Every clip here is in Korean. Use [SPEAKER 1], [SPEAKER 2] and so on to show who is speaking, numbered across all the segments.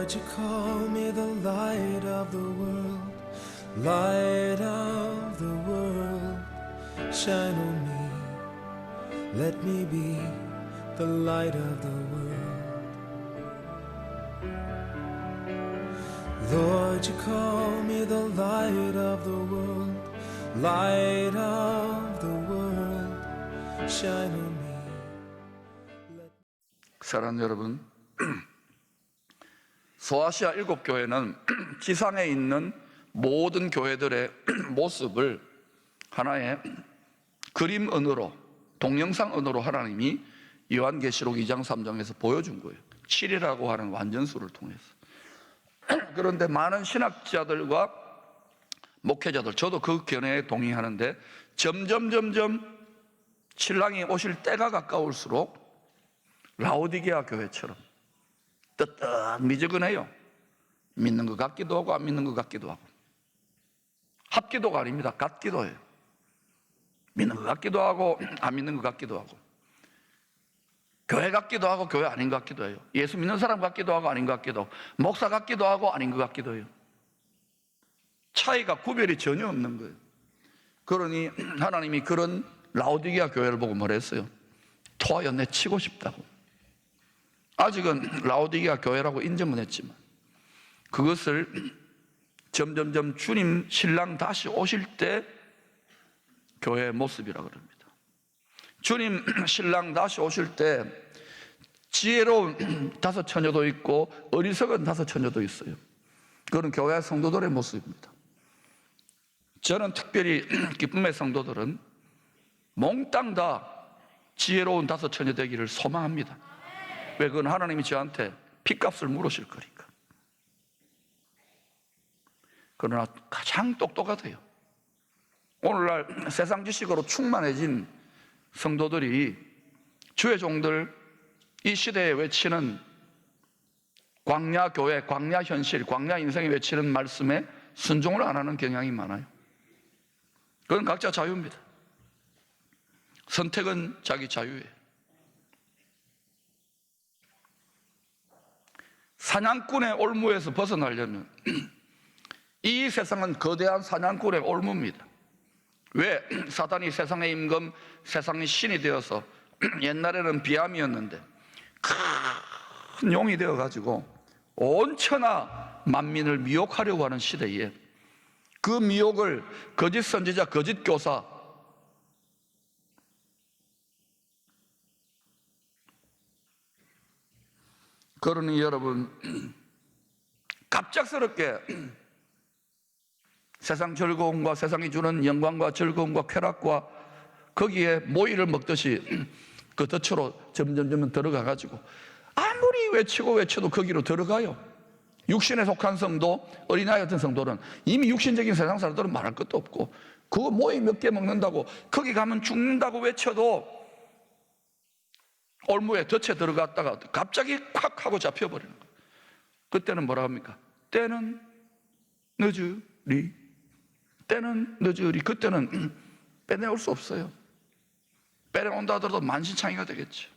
[SPEAKER 1] Lord, you call me the light of the world, light of the world, shine on me, let me be the light of the world. Lord, you call me the light of the world, light of the world, shine on me.
[SPEAKER 2] 사랑하는 여러분, 소아시아 7교회는 지상에 있는 모든 교회들의 모습을 하나의 그림 언어로, 동영상 언어로 하나님이 요한계시록 2장 3장에서 보여준 거예요. 7이라고 하는 완전수를 통해서. 그런데 많은 신학자들과 목회자들, 저도 그 견해에 동의하는데 점점 신랑이 오실 때가 가까울수록 라오디게아 교회처럼 뜨뜻 미지근해요. 믿는 것 같기도 하고 안 믿는 것 같기도 하고. 합기도가 아닙니다. 같기도예요. 믿는 것 같기도 하고 안 믿는 것 같기도 하고, 교회 같기도 하고 교회 아닌 것 같기도 해요. 예수 믿는 사람 같기도 하고 아닌 것 같기도 하고, 목사 같기도 하고 아닌 것 같기도 해요. 차이가, 구별이 전혀 없는 거예요. 그러니 하나님이 그런 라오디게아 교회를 보고 뭐랬어요? 토하여 내치고 싶다고. 아직은 라오디게아 교회라고 인정은 했지만 그것을 점점 주님 신랑 다시 오실 때 교회의 모습이라고 그럽니다. 주님 신랑 다시 오실 때 지혜로운 5 처녀도 있고 어리석은 5 처녀도 있어요. 그건 교회 성도들의 모습입니다. 저는 특별히 기쁨의 성도들은 몽땅 다 지혜로운 5 처녀 되기를 소망합니다. 왜? 그건 하나님이 저한테 핏값을 물으실 거니까. 그러나 가장 똑똑하대요. 오늘날 세상 지식으로 충만해진 성도들이 주의 종들, 이 시대에 외치는 광야 교회, 광야 현실, 광야 인생에 외치는 말씀에 순종을 안 하는 경향이 많아요. 그건 각자 자유입니다. 선택은 자기 자유예요. 사냥꾼의 올무에서 벗어나려면 이 세상은 거대한 사냥꾼의 올무입니다. 왜? 사단이 세상의 임금, 세상의 신이 되어서 옛날에는 비암이었는데 큰 용이 되어가지고 온 천하 만민을 미혹하려고 하는 시대에 그 미혹을 거짓 선지자, 거짓 교사, 그러니 여러분, 갑작스럽게 세상 즐거움과 세상이 주는 영광과 즐거움과 쾌락과 거기에 모이를 먹듯이 그 덫으로 점점 들어가가지고 아무리 외쳐도 거기로 들어가요. 육신에 속한 성도, 어린아이 같은 성도는 이미 육신적인 세상 사람들은 말할 것도 없고 그거 모이 몇 개 먹는다고 거기 가면 죽는다고 외쳐도 올무에 덫에 들어갔다가 갑자기 콱 하고 잡혀버리는 거예요. 그때는 뭐라 합니까? 때는 늦으리, 때는 늦으리. 그때는 빼내올 수 없어요. 빼내온다 하더라도 만신창이가 되겠죠.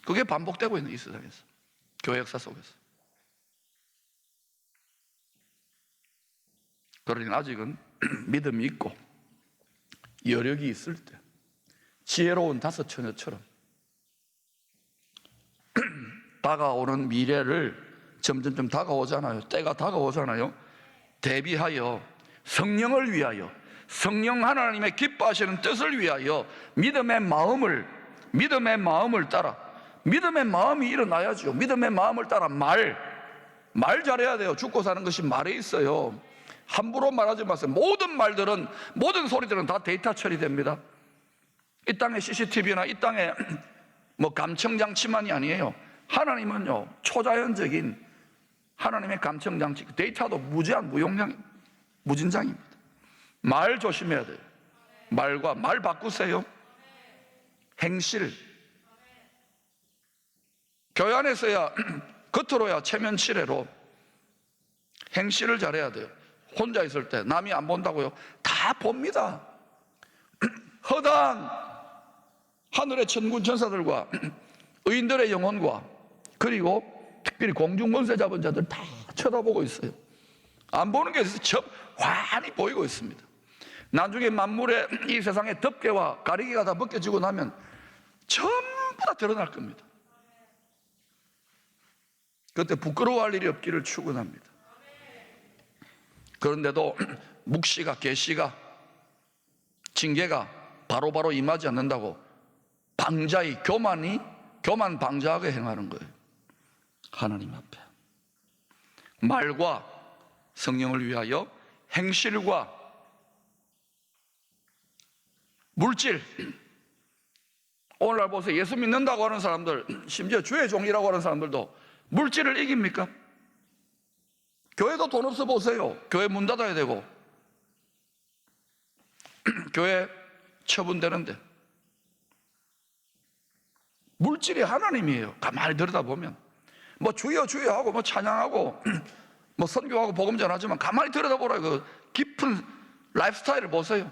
[SPEAKER 2] 그게 반복되고 있는 이 세상에서, 교회 역사 속에서. 그러니 아직은 믿음이 있고 여력이 있을 때 지혜로운 5 처녀처럼 다가오는 미래를 점점 다가오잖아요. 때가 다가오잖아요. 대비하여 성령을 위하여, 성령 하나님의 기뻐하시는 뜻을 위하여 믿음의 마음을 따라, 믿음의 마음이 일어나야죠. 믿음의 마음을 따라 말 잘해야 돼요. 죽고 사는 것이 말에 있어요. 함부로 말하지 마세요. 모든 말들은, 모든 소리들은 다 데이터 처리됩니다. 이 땅의 CCTV나 이 땅의 감청장치만이 아니에요. 하나님은요, 초자연적인 하나님의 감청장치, 데이터도 무진장입니다. 말 조심해야 돼요. 말과 말 바꾸세요. 행실. 교회 안에서야 겉으로야 체면치레로 행실을 잘해야 돼요. 혼자 있을 때 남이 안 본다고요? 다 봅니다. 허다한 하늘의 천군 천사들과 의인들의 영혼과 그리고 특별히 공중권세 잡은 자들 다 쳐다보고 있어요. 안 보는 게 있어요. 환히 보이고 있습니다. 나중에 만물의 이 세상의 덮개와 가리개가 다 벗겨지고 나면 전부 다 드러날 겁니다. 그때 부끄러워할 일이 없기를 축원합니다. 그런데도 묵시가, 계시가, 징계가 바로바로 임하지 않는다고 방자의 교만 방자하게 행하는 거예요. 하나님 앞에 말과 성령을 위하여 행실과 물질. 오늘날 보세요. 예수 믿는다고 하는 사람들, 심지어 주의 종이라고 하는 사람들도 물질을 이깁니까? 교회도 돈 없어 보세요. 교회 문 닫아야 되고 교회 처분되는데 물질이 하나님이에요. 가만히 들여다보면 뭐 주여 주여 하고 뭐 찬양하고 뭐 선교하고 복음 전하지만 가만히 들여다보라. 그 깊은 라이프스타일을 보세요.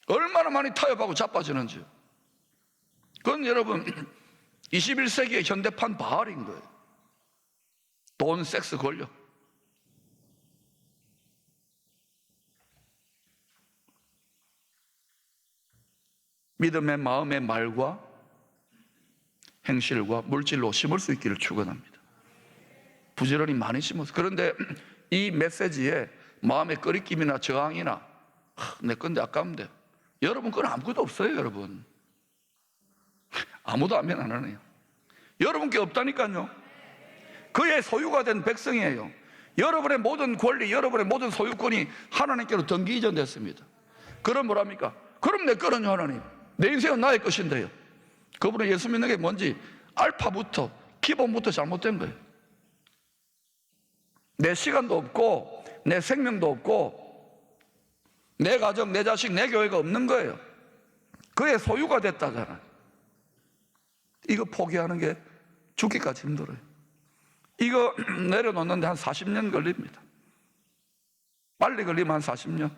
[SPEAKER 2] 얼마나 많이 타협하고 자빠지는지. 그건 여러분 21세기의 현대판 바알인 거예요. 돈, 섹스, 권력. 믿음의 마음의 말과 행실과 물질로 심을 수 있기를 축원합니다. 부지런히 많이 심어서. 그런데 이 메시지에 마음의 꺼리낌이나 저항이나 내 건데 아까운데, 여러분 건 아무것도 없어요. 여러분 아무도 아멘 안 하네요. 여러분께 없다니까요. 그의 소유가 된 백성이에요. 여러분의 모든 권리, 여러분의 모든 소유권이 하나님께로 등기 이전됐습니다. 그럼 뭐랍니까? 그럼 내 거는요. 하나님, 내 인생은 나의 것인데요. 그분은 예수 믿는 게 뭔지 알파부터 기본부터 잘못된 거예요. 내 시간도 없고 내 생명도 없고 내 가정, 내 자식, 내 교회가 없는 거예요. 그의 소유가 됐다잖아요. 이거 포기하는 게 죽기까지 힘들어요. 이거 내려놓는데 한 40년 걸립니다. 빨리 걸리면 한 40년.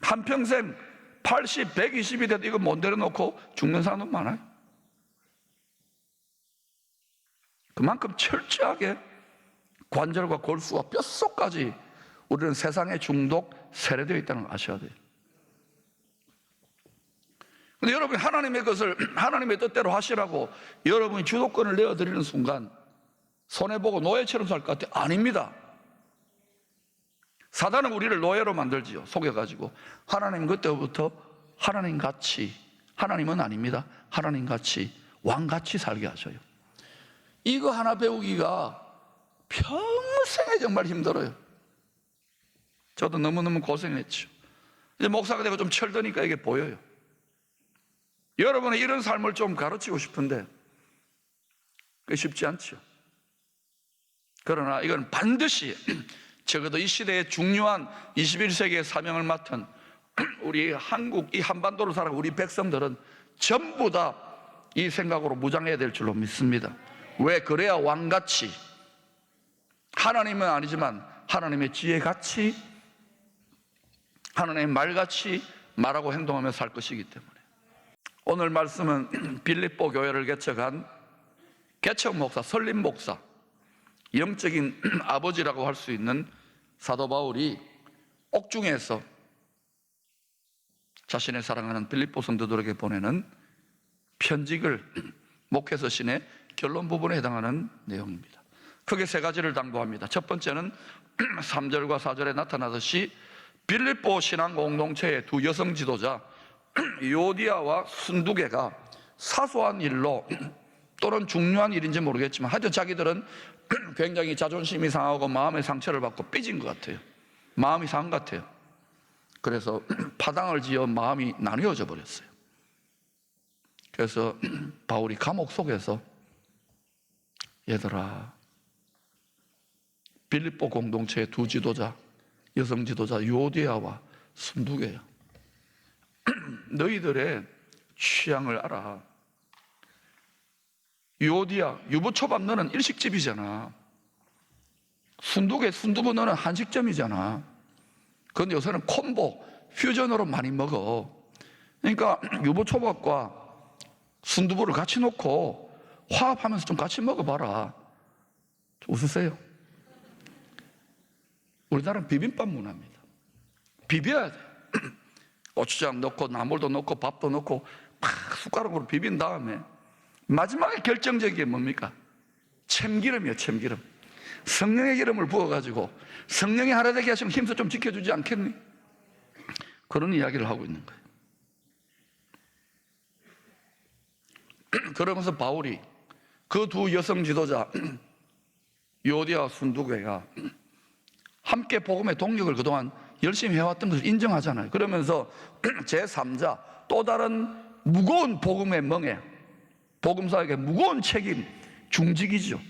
[SPEAKER 2] 한평생 80, 120이 돼도 이거 못 내려놓고 죽는 사람도 많아요. 그만큼 철저하게 관절과 골수와 뼛속까지 우리는 세상의 중독 세례되어 있다는 걸 아셔야 돼요. 근데 여러분이 하나님의 것을 하나님의 뜻대로 하시라고 여러분이 주도권을 내어드리는 순간 손해보고 노예처럼 살 것 같아요. 아닙니다. 사단은 우리를 노예로 만들지요. 속여가지고 하나님 그때부터 하나님같이, 하나님은 아닙니다, 하나님같이 왕같이 살게 하셔요. 이거 하나 배우기가 평생에 정말 힘들어요. 저도 너무너무 고생했죠. 이제 목사가 되고 좀 철드니까 이게 보여요. 여러분의 이런 삶을 좀 가르치고 싶은데 그게 쉽지 않죠. 그러나 이건 반드시 적어도 이 시대의 중요한 21세기의 사명을 맡은 우리 한국, 이 한반도를 살아가는 우리 백성들은 전부 다 이 생각으로 무장해야 될 줄로 믿습니다. 왜? 그래야 왕같이, 하나님은 아니지만 하나님의 지혜같이, 하나님의 말같이 말하고 행동하며 살 것이기 때문에. 오늘 말씀은 빌립보 교회를 개척한 개척 목사, 설립 목사, 영적인 아버지라고 할 수 있는 사도 바울이 옥중에서 자신의 사랑하는 빌립보 성도들에게 보내는 편지글, 목회서신의 결론 부분에 해당하는 내용입니다. 크게 세 가지를 당부합니다. 첫 번째는 3절과 4절에 나타나듯이 빌립보 신앙 공동체의 두 여성 지도자 유오디아와 순두개가 사소한 일로 또는 중요한 일인지 모르겠지만 하여튼 자기들은 굉장히 자존심이 상하고 마음의 상처를 받고 삐진 것 같아요. 마음이 상한 것 같아요. 그래서 파당을 지어 마음이 나뉘어져 버렸어요. 그래서 바울이 감옥 속에서 얘들아, 빌립보 공동체의 두 지도자, 여성 지도자 유오디아와 순두개야, 너희들의 취향을 알아. 유오디아, 유부초밥 너는 일식집이잖아. 순두개, 순두부 너는 한식점이잖아. 그런데 요새는 콤보, 퓨전으로 많이 먹어. 그러니까 유부초밥과 순두부를 같이 놓고 화합하면서 좀 같이 먹어봐라. 좀 웃으세요. 우리나라는 비빔밥 문화입니다. 비벼야 돼. 고추장 넣고 나물도 넣고 밥도 넣고 막 숟가락으로 비빈 다음에 마지막에 결정적인 게 뭡니까? 참기름이에요. 참기름. 성령의 기름을 부어가지고 성령이 하나되게 하시면 힘써 좀 지켜주지 않겠니? 그런 이야기를 하고 있는 거예요. 그러면서 바울이 그 두 여성 지도자 요디아와 순두개가 함께 복음의 동력을 그동안 열심히 해왔던 것을 인정하잖아요. 그러면서 제3자 또 다른 무거운 복음의 멍에 복음사에게 무거운 책임 중직이죠.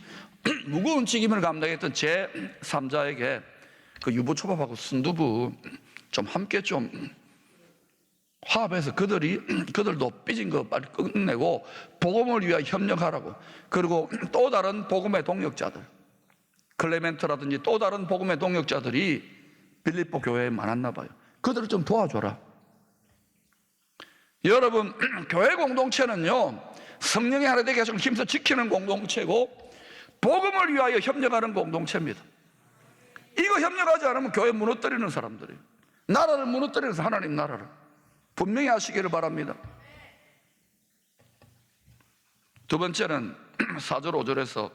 [SPEAKER 2] 무거운 책임을 감당했던 제3자에게 그 유부초밥하고 순두부 좀 함께 좀 화합해서 그들도 삐진 거 빨리 끝내고 복음을 위하여 협력하라고. 그리고 또 다른 복음의 동력자들 클레멘트라든지 또 다른 복음의 동력자들이 빌립보 교회에 많았나 봐요. 그들을 좀 도와줘라. 여러분, 교회 공동체는요 성령의 하나 되게 하시고 힘써 지키는 공동체고 복음을 위하여 협력하는 공동체입니다. 이거 협력하지 않으면 교회 무너뜨리는 사람들이에요. 나라를 무너뜨리는 하나님 나라를 분명히 아시기를 바랍니다. 두 번째는 4절 5절에서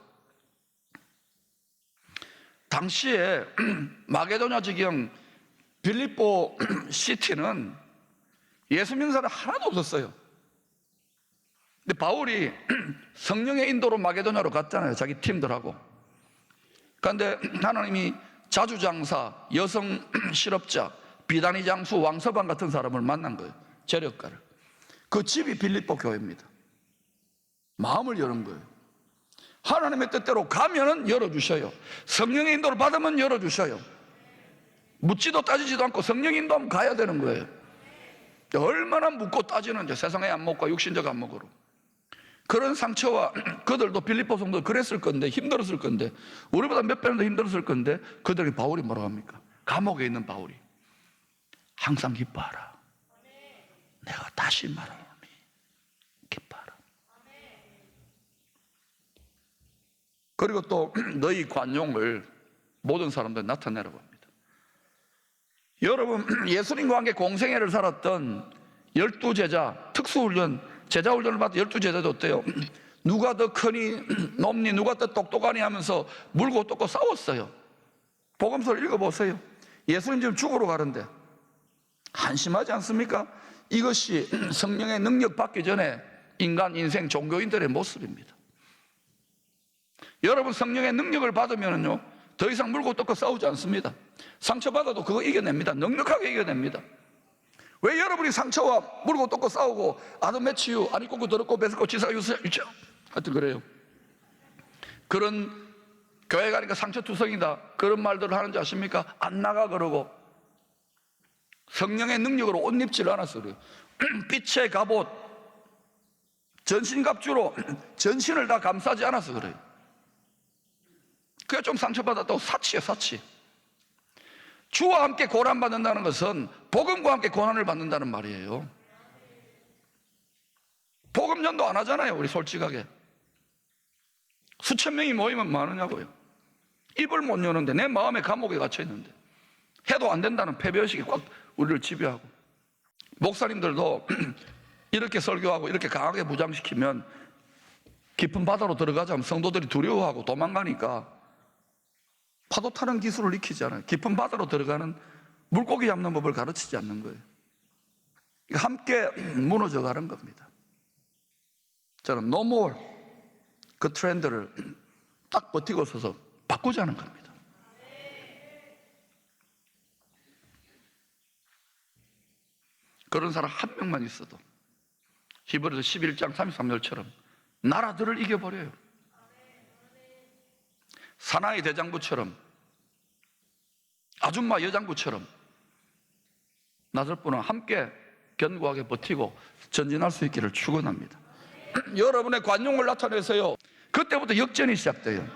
[SPEAKER 2] 당시에 마게도냐 지경 빌립보 시티는 예수 믿는 사람 하나도 없었어요. 근데 바울이 성령의 인도로 마게도냐로 갔잖아요. 자기 팀들하고. 그런데 하나님이 자주장사, 여성 실업자, 비단이 장수, 왕서방 같은 사람을 만난 거예요. 재력가를. 그 집이 빌립보 교회입니다. 마음을 여는 거예요. 하나님의 뜻대로 가면은 열어주셔요. 성령의 인도를 받으면 열어주셔요. 묻지도 따지지도 않고 성령의 인도하면 가야 되는 거예요. 얼마나 묻고 따지는지 세상의 안목과 육신적 안목으로. 그런 상처와 그들도 빌립보 성도 그랬을 건데 힘들었을 건데 우리보다 몇 배는 더 힘들었을 건데 그들에게 바울이 뭐라고 합니까? 감옥에 있는 바울이 항상 기뻐하라. 내가 다시 말하노니 기뻐하라. 그리고 또 너희 관용을 모든 사람들 나타내라고 합니다. 여러분, 예수님과 함께 공생애를 살았던 12제자 특수훈련, 제자훈련을 받은 12제자도 어때요? 누가 더 크니 높니 누가 더 똑똑하니 하면서 물고 뜯고 싸웠어요. 복음서를 읽어보세요. 예수님 지금 죽으러 가는데 한심하지 않습니까? 이것이 성령의 능력 받기 전에 인간 인생 종교인들의 모습입니다. 여러분, 성령의 능력을 받으면요 더 이상 물고 뜯고 싸우지 않습니다. 상처받아도 그거 이겨냅니다. 넉넉하게 이겨냅니다. 왜 여러분이 상처와 물고 뜯고 싸우고 아드메치유 안 입고 더럽고 베스고 지사가 유죠? 하여튼 그래요. 그런 교회 가니까 상처투성이다 그런 말들을 하는지 아십니까? 안 나가 그러고 성령의 능력으로 옷 입지를 않았어 그래요. 빛의 갑옷 전신갑주로 전신을 다 감싸지 않아서 그래요. 그게 좀 상처받았다고 사치예요. 사치. 주와 함께 고난받는다는 것은 복음과 함께 고난을 받는다는 말이에요. 복음 전도 안 하잖아요. 우리 솔직하게 수천 명이 모이면 뭐 하느냐고요. 입을 못 여는데 내 마음에 감옥에 갇혀 있는데 해도 안 된다는 패배의식이 꽉 우리를 지배하고 목사님들도 이렇게 설교하고 이렇게 강하게 무장시키면 깊은 바다로 들어가자면 성도들이 두려워하고 도망가니까 파도 타는 기술을 익히지 않아요. 깊은 바다로 들어가는 물고기 잡는 법을 가르치지 않는 거예요. 함께 무너져 가는 겁니다. 저는 no more 그 트렌드를 딱 버티고 서서 바꾸자는 겁니다. 그런 사람 한 명만 있어도 히브리서 11장 33절처럼 나라들을 이겨버려요. 사나이 대장부처럼 아줌마 여장부처럼 나설분은 함께 견고하게 버티고 전진할 수 있기를 축원합니다. 여러분의 관용을 나타내세요. 그때부터 역전이 시작돼요.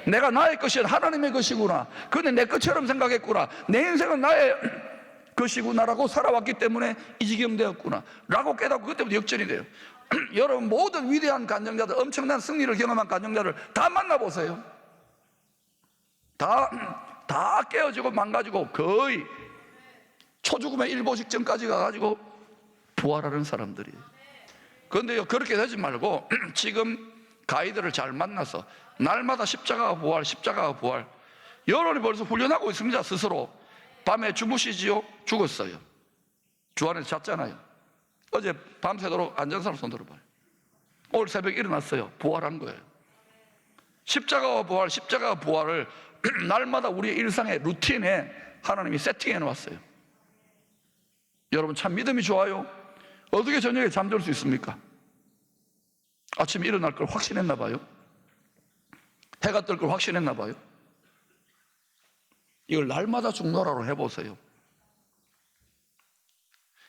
[SPEAKER 2] 내가 나의 것이 하나님의 것이구나. 근데 내 것처럼 생각했구나. 내 인생은 나의 것이구나라고 살아왔기 때문에 이 지경 되었구나 라고 깨닫고 그때부터 역전이 돼요. 여러분 모든 위대한 간증자들, 엄청난 승리를 경험한 간증자를 다 만나보세요. 다 깨어지고 망가지고 거의 초죽음의 일보 직전까지 가가지고 부활하는 사람들이에요. 그런데요, 그렇게 되지 말고 지금 가이드를 잘 만나서 날마다 십자가가 부활, 십자가가 부활. 여러분이 벌써 훈련하고 있습니다. 스스로. 밤에 주무시지요? 죽었어요. 주 안에서 잤잖아요. 어제 밤새도록 앉은 사람 손 들어봐요. 오늘 새벽에 일어났어요. 부활한 거예요. 십자가와 부활, 십자가와 부활을 날마다 우리의 일상의 루틴에 하나님이 세팅해 놓았어요. 여러분 참 믿음이 좋아요. 어떻게 저녁에 잠들 수 있습니까? 아침에 일어날 걸 확신했나 봐요. 해가 뜰 걸 확신했나 봐요. 이걸 날마다 중노라로 해보세요.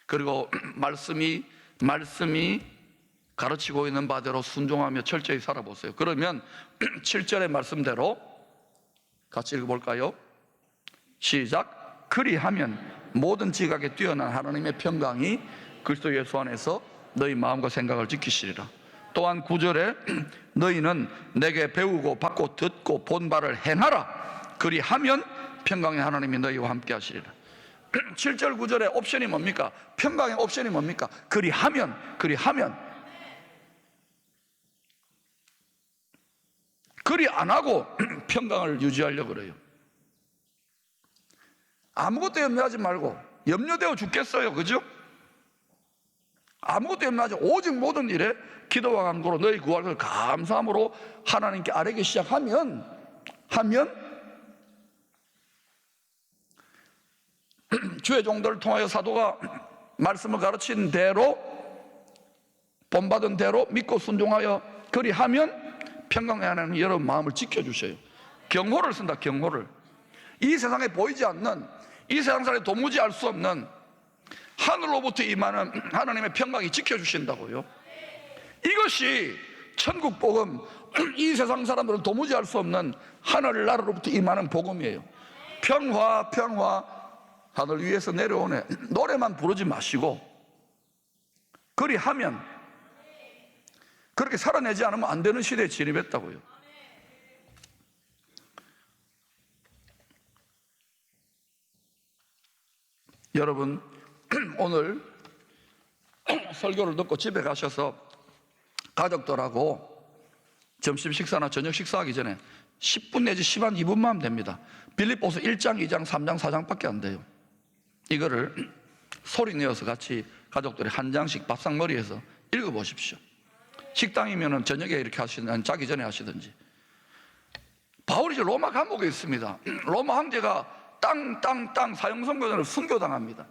[SPEAKER 2] 그리고 말씀이 가르치고 있는 바대로 순종하며 철저히 살아보세요. 그러면 7절의 말씀대로 같이 읽어볼까요? 시작. 그리하면 모든 지각에 뛰어난 하나님의 평강이 그리스도 예수 안에서 너희 마음과 생각을 지키시리라. 또한 9절에 너희는 내게 배우고 받고 듣고 본 바를 행하라. 그리하면 평강의 하나님이 너희와 함께 하시리라. 7절 9절의 옵션이 뭡니까? 평강의 옵션이 뭡니까? 그리하면 그리 안 하고 평강을 유지하려고 그래요. 아무것도 염려하지 말고, 염려되어 죽겠어요, 그죠? 아무것도 염려하지, 오직 모든 일에 기도와 간구로 너희 구할 감사함으로 하나님께 아뢰기 시작하면 주의 종들을 통하여 사도가 말씀을 가르친 대로, 본받은 대로 믿고 순종하여 그리하면 평강의 하나님이 여러분 마음을 지켜주셔요. 경호를 쓴다. 경호를. 이 세상에 보이지 않는, 이 세상 사람이 도무지 알 수 없는 하늘로부터 임하는 하나님의 평강이 지켜주신다고요. 이것이 천국 복음, 이 세상 사람들은 도무지 알 수 없는 하늘나라로부터 임하는 복음이에요. 평화 하늘 위에서 내려오네. 노래만 부르지 마시고 그리하면, 그렇게 살아내지 않으면 안 되는 시대에 진입했다고요. 여러분 오늘 설교를 듣고 집에 가셔서 가족들하고 점심 식사나 저녁 식사하기 전에 10분 내지 10한 2분만 하면 됩니다. 빌립보서 1장, 2장, 3장, 4장밖에 안 돼요. 이거를 소리 내어서 같이 가족들이 한 장씩 밥상머리에서 읽어보십시오. 식당이면 저녁에 이렇게 하시든 자기 전에 하시든지. 바울이 이제 로마 감옥에 있습니다. 로마 황제가 땅 사형선고전을 순교당합니다.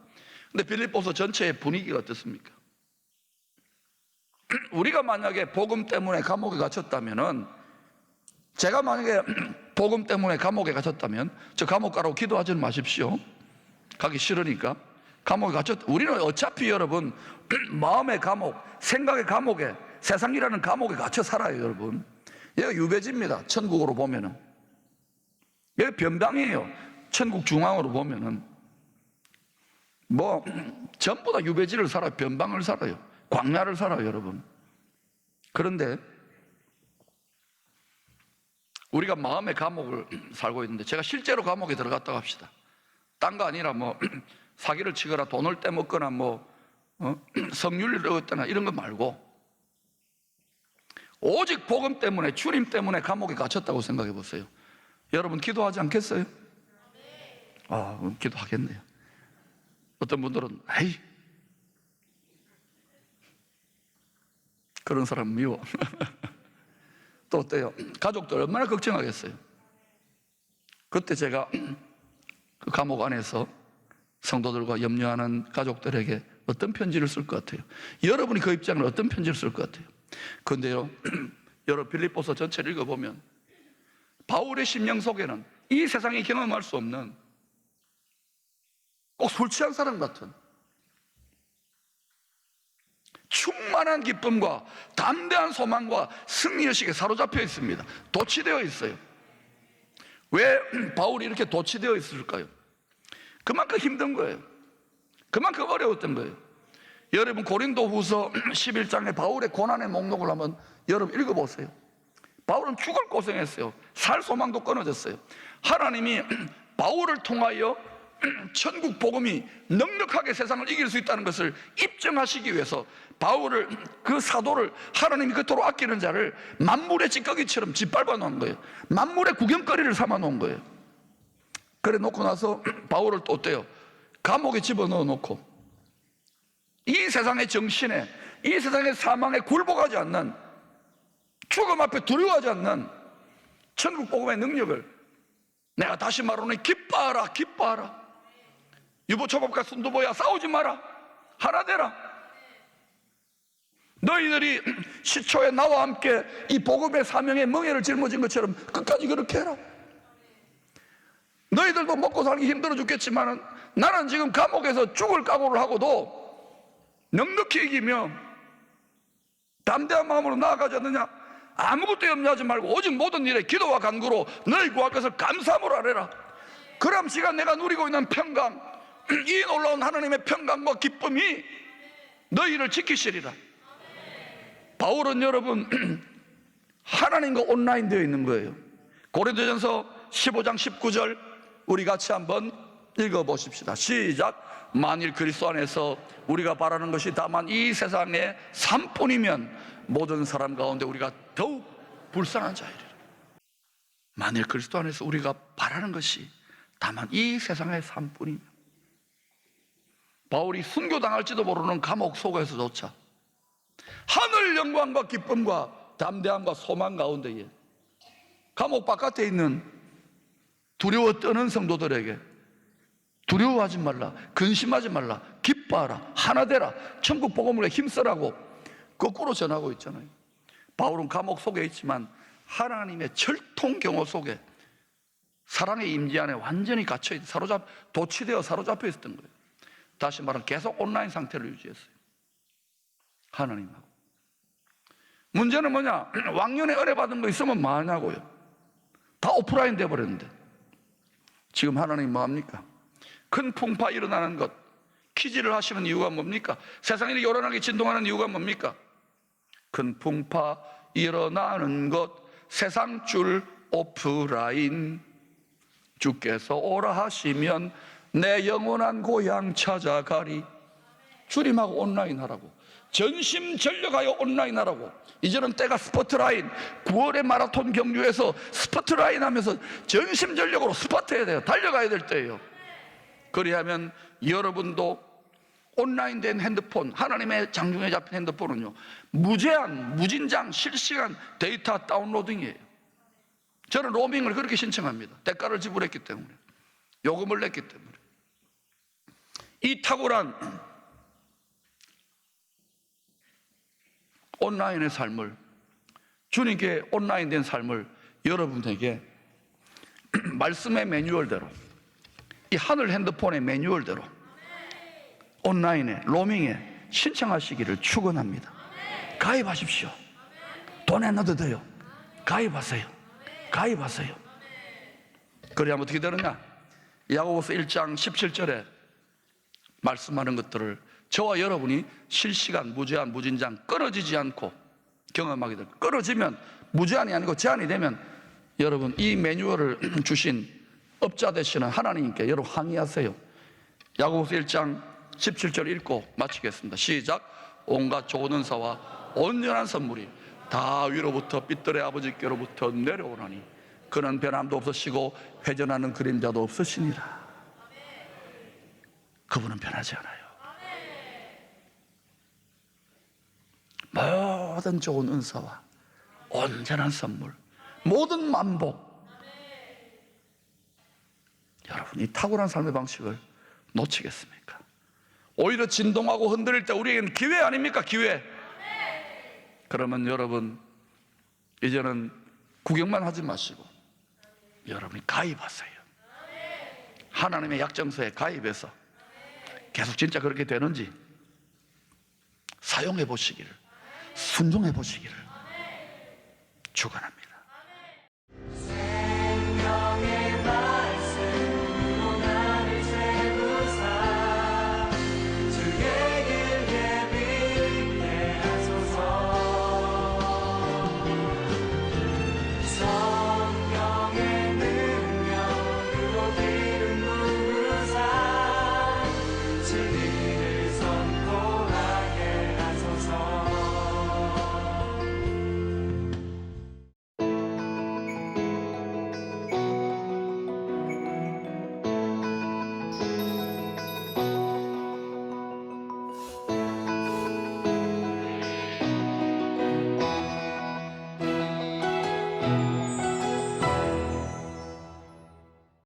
[SPEAKER 2] 근데 빌립보서 전체의 분위기가 어떻습니까? 우리가 만약에 복음 때문에 감옥에 갇혔다면은, 제가 만약에 복음 때문에 감옥에 갇혔다면 저 감옥 가라고 기도하지 마십시오. 가기 싫으니까. 감옥에 우리는 어차피 여러분 마음의 감옥, 생각의 감옥에, 세상이라는 감옥에 갇혀 살아요. 여러분 여기가 유배지입니다. 천국으로 보면은 여기 변방이에요. 천국 중앙으로 보면은 뭐 전부 다 유배지를 살아요. 변방을 살아요. 광야를 살아요. 여러분. 그런데 우리가 마음의 감옥을 살고 있는데, 제가 실제로 감옥에 들어갔다고 합시다. 딴 거 아니라 뭐 사기를 치거나 돈을 떼먹거나 뭐 성률을 얻거나 이런 거 말고 오직 복음 때문에, 주님 때문에 감옥에 갇혔다고 생각해 보세요. 여러분 기도하지 않겠어요? 기도하겠네요. 어떤 분들은 에이 그런 사람 미워. 또 어때요? 가족들 얼마나 걱정하겠어요. 그때 제가 그 감옥 안에서 성도들과 염려하는 가족들에게 어떤 편지를 쓸 것 같아요? 여러분이 그 입장을 어떤 편지를 쓸 것 같아요? 그런데요, 여러분 빌립보서 전체를 읽어보면 바울의 심령 속에는 이 세상이 경험할 수 없는, 꼭 술 취한 사람 같은 충만한 기쁨과 담대한 소망과 승리의식에 사로잡혀 있습니다. 도취되어 있어요. 왜 바울이 이렇게 도취되어 있을까요? 그만큼 힘든 거예요. 그만큼 어려웠던 거예요. 여러분 고린도후서 11장에 바울의 고난의 목록을 한번 여러분 읽어보세요. 바울은 죽을 고생했어요. 살 소망도 끊어졌어요. 하나님이 바울을 통하여 천국 복음이 넉넉하게 세상을 이길 수 있다는 것을 입증하시기 위해서 바울을, 그 사도를, 하나님이 그토록 아끼는 자를 만물의 찌꺼기처럼 짓밟아 놓은 거예요. 만물의 구경거리를 삼아 놓은 거예요. 그래 놓고 나서 바울을 또 어때요? 감옥에 집어넣어 놓고 이 세상의 정신에, 이 세상의 사망에 굴복하지 않는, 죽음 앞에 두려워하지 않는 천국 복음의 능력을, 내가 다시 말하노니 기뻐하라, 기뻐하라. 유부초밥과 순두부야 싸우지 마라, 하나 되라. 너희들이 시초에 나와 함께 이 복음의 사명에 멍에를 짊어진 것처럼 끝까지 그렇게 해라. 너희들도 먹고 살기 힘들어 죽겠지만 나는 지금 감옥에서 죽을 각오를 하고도 넉넉히 이기며 담대한 마음으로 나아가지 않느냐. 아무것도 염려하지 말고 오직 모든 일에 기도와 간구로 너희 구할 것을 감사함으로 아뢰라. 그럼 시간 내가 누리고 있는 평강, 이 놀라운 하나님의 평강과 기쁨이 너희를 지키시리라. 바울은 여러분 하나님과 온라인 되어 있는 거예요. 고린도전서 15장 19절 우리 같이 한번 읽어보십시다. 시작. 만일 그리스도 안에서 우리가 바라는 것이 다만 이 세상의 삶뿐이면 모든 사람 가운데 우리가 더욱 불쌍한 자이리라. 만일 그리스도 안에서 우리가 바라는 것이 다만 이 세상의 삶뿐이면, 바울이 순교당할지도 모르는 감옥 속에서조차 하늘 영광과 기쁨과 담대함과 소망 가운데에 감옥 바깥에 있는 두려워 떠는 성도들에게 두려워하지 말라, 근심하지 말라, 기뻐하라, 하나 되라, 천국 복음을 힘쓰라고 거꾸로 전하고 있잖아요. 바울은 감옥 속에 있지만 하나님의 철통 경호 속에 사랑의 임재 안에 완전히 갇혀 도취되어 사로잡혀 있었던 거예요. 다시 말하면 계속 온라인 상태를 유지했어요. 하나님하고. 문제는 뭐냐? 왕년에 은혜 받은 거 있으면 뭐하냐고요. 다 오프라인 돼버렸는데 지금 하나님 뭐합니까? 큰 풍파 일어나는 것, 퀴즈를 하시는 이유가 뭡니까? 세상이 요란하게 진동하는 이유가 뭡니까? 큰 풍파 일어나는 것, 세상 줄 오프라인. 주께서 오라 하시면 내 영원한 고향 찾아가리. 주님하고 온라인 하라고, 전심전력하여 온라인 하라고. 이제는 때가 스포트라인, 9월의 마라톤 경주에서 스포트라인 하면서 전심전력으로 스포트해야 돼요. 달려가야 될 때예요. 그리하면 여러분도 온라인 된 핸드폰, 하나님의 장중에 잡힌 핸드폰은요, 무제한, 무진장, 실시간 데이터 다운로딩이에요. 저는 로밍을 그렇게 신청합니다. 대가를 지불했기 때문에, 요금을 냈기 때문에. 이 탁월한 온라인의 삶을, 주님께 온라인 된 삶을 여러분에게 말씀의 매뉴얼대로, 이 하늘 핸드폰의 매뉴얼대로 온라인에, 로밍에 신청하시기를 축원합니다. 가입하십시오. 돈 안 넣어도 돼요. 가입하세요. 가입하세요. 그래야 어떻게 되느냐? 야고보서 1장 17절에 말씀하는 것들을 저와 여러분이 실시간, 무제한, 무진장 끊어지지 않고 경험하게 될, 끊어지면 무제한이 아니고 제한이 되면 여러분 이 매뉴얼을 주신 업자 되시는 하나님께 여러분 항의하세요. 야고보서 1장 17절 읽고 마치겠습니다. 시작. 온갖 좋은 은사와 온전한 선물이 다 위로부터 빛들의 아버지께로부터 내려오나니 그는 변함도 없으시고 회전하는 그림자도 없으시니라. 그분은 변하지 않아요. 모든 좋은 은사와 온전한 선물, 모든 만복. 여러분 이 탁월한 삶의 방식을 놓치겠습니까? 오히려 진동하고 흔들릴 때 우리에게는 기회 아닙니까? 기회. 그러면 여러분 이제는 구경만 하지 마시고 여러분이 가입하세요. 하나님의 약정서에 가입해서 계속 진짜 그렇게 되는지 사용해 보시기를, 순종해 보시기를 축원합니다.
[SPEAKER 1] 말씀으로 나를 세우사 주의 길 예배 believe.